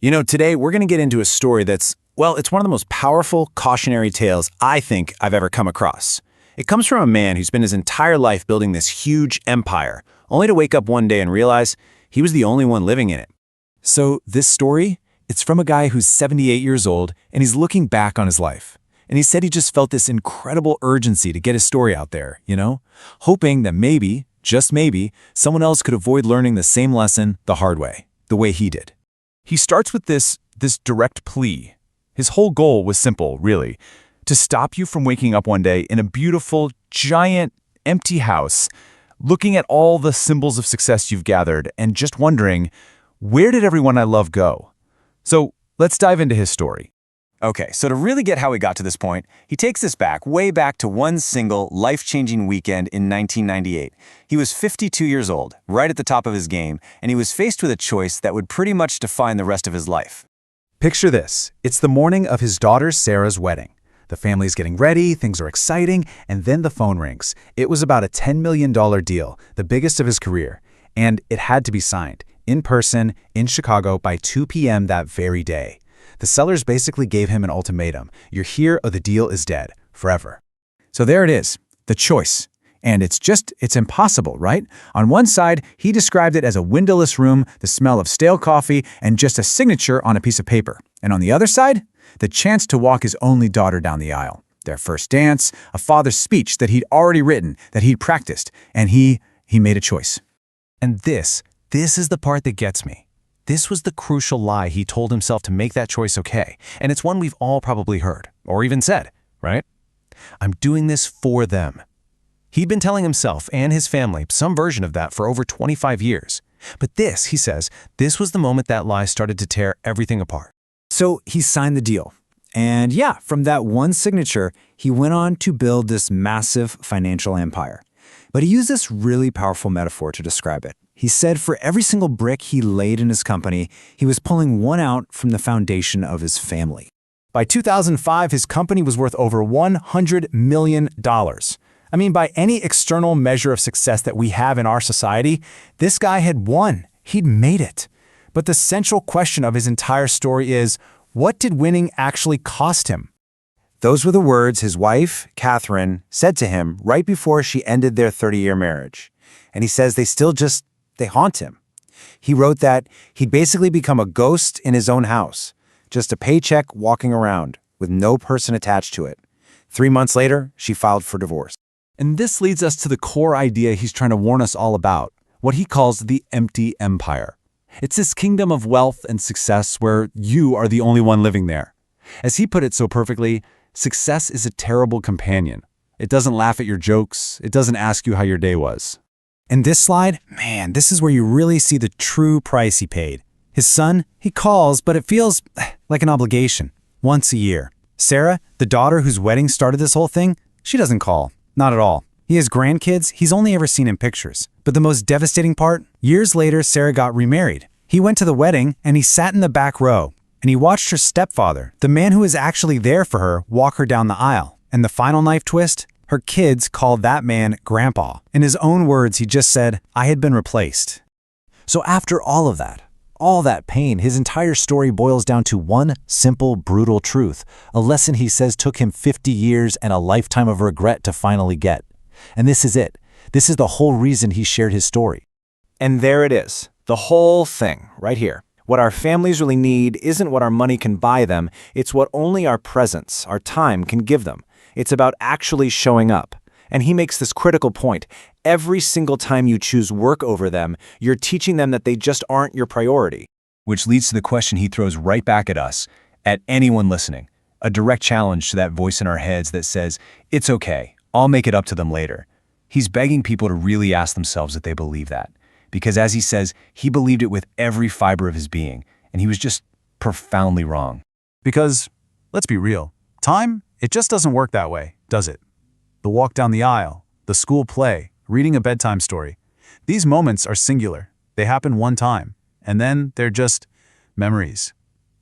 Today we're going to get into a story that's, well, it's one of the most powerful cautionary tales I think I've ever come across. It comes from a man who spent his entire life building this huge empire, only to wake up one day and realize he was the only one living in it. So this story, it's from a guy who's 78 years old, and he's looking back on his life. And he said he just felt this incredible urgency to get his story out there, hoping that maybe, just maybe, someone else could avoid learning the same lesson the hard way, the way he did. He starts with this direct plea. His whole goal was simple, really, to stop you from waking up one day in a beautiful, giant, empty house, looking at all the symbols of success you've gathered and just wondering, where did everyone I love go? So let's dive into his story. Okay, so to really get how he got to this point, he takes us way back to one single life-changing weekend in 1998. He was 52 years old, right at the top of his game, and he was faced with a choice that would pretty much define the rest of his life. Picture this. It's the morning of his daughter Sarah's wedding. The family's getting ready, things are exciting, and then the phone rings. It was about a $10 million deal, the biggest of his career, and it had to be signed, in person, in Chicago, by 2 p.m. that very day. The sellers basically gave him an ultimatum. You're here or the deal is dead, forever. So there it is, the choice. And it's impossible, right? On one side, he described it as a windowless room, the smell of stale coffee, and just a signature on a piece of paper. And on the other side, the chance to walk his only daughter down the aisle. Their first dance, a father's speech that he'd already written, that he'd practiced, and he made a choice. And this is the part that gets me. This was the crucial lie he told himself to make that choice okay. And it's one we've all probably heard, or even said, right? I'm doing this for them. He'd been telling himself and his family some version of that for over 25 years. But this, he says, this was the moment that lie started to tear everything apart. So he signed the deal. And yeah, from that one signature, he went on to build this massive financial empire. But he used this really powerful metaphor to describe it. He said for every single brick he laid in his company, he was pulling one out from the foundation of his family. By 2005, his company was worth over $100 million. I mean, by any external measure of success that we have in our society, this guy had won. He'd made it. But the central question of his entire story is, what did winning actually cost him? Those were the words his wife, Catherine, said to him right before she ended their 30-year marriage. And he says they haunt him. He wrote that he'd basically become a ghost in his own house, just a paycheck walking around with no person attached to it. 3 months later, she filed for divorce. And this leads us to the core idea he's trying to warn us all about, what he calls the empty empire. It's this kingdom of wealth and success where you are the only one living there. As he put it so perfectly, success is a terrible companion. It doesn't laugh at your jokes. It doesn't ask you how your day was. In this slide, man, this is where you really see the true price he paid. His son, he calls, but it feels like an obligation, once a year. Sarah, the daughter whose wedding started this whole thing, she doesn't call, not at all. He has grandkids, he's only ever seen in pictures. But the most devastating part, years later, Sarah got remarried. He went to the wedding, and he sat in the back row, and he watched her stepfather, the man who was actually there for her, walk her down the aisle. And the final knife twist? Her kids called that man Grandpa. In his own words, he just said, I had been replaced. So after all that pain, his entire story boils down to one simple, brutal truth, a lesson he says took him 50 years and a lifetime of regret to finally get. And this is it. This is the whole reason he shared his story. And there it is, the whole thing, right here. What our families really need isn't what our money can buy them, it's what only our presence, our time can give them. It's about actually showing up. And he makes this critical point. Every single time you choose work over them, you're teaching them that they just aren't your priority. Which leads to the question he throws right back at us, at anyone listening. A direct challenge to that voice in our heads that says, it's okay, I'll make it up to them later. He's begging people to really ask themselves if they believe that. Because as he says, he believed it with every fiber of his being, and he was just profoundly wrong. Because, let's be real, time, it just doesn't work that way, does it? The walk down the aisle, the school play, reading a bedtime story. These moments are singular. They happen one time, and then they're just memories.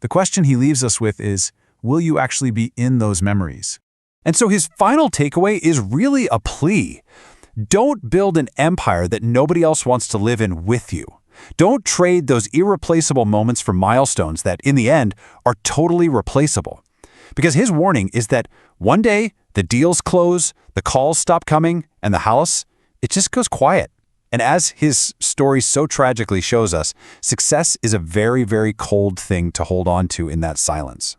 The question he leaves us with is, will you actually be in those memories? And so his final takeaway is really a plea. Don't build an empire that nobody else wants to live in with you. Don't trade those irreplaceable moments for milestones that, in the end, are totally replaceable. Because his warning is that one day, the deals close, the calls stop coming, and the house, it just goes quiet. And as his story so tragically shows us, success is a very, very cold thing to hold on to in that silence.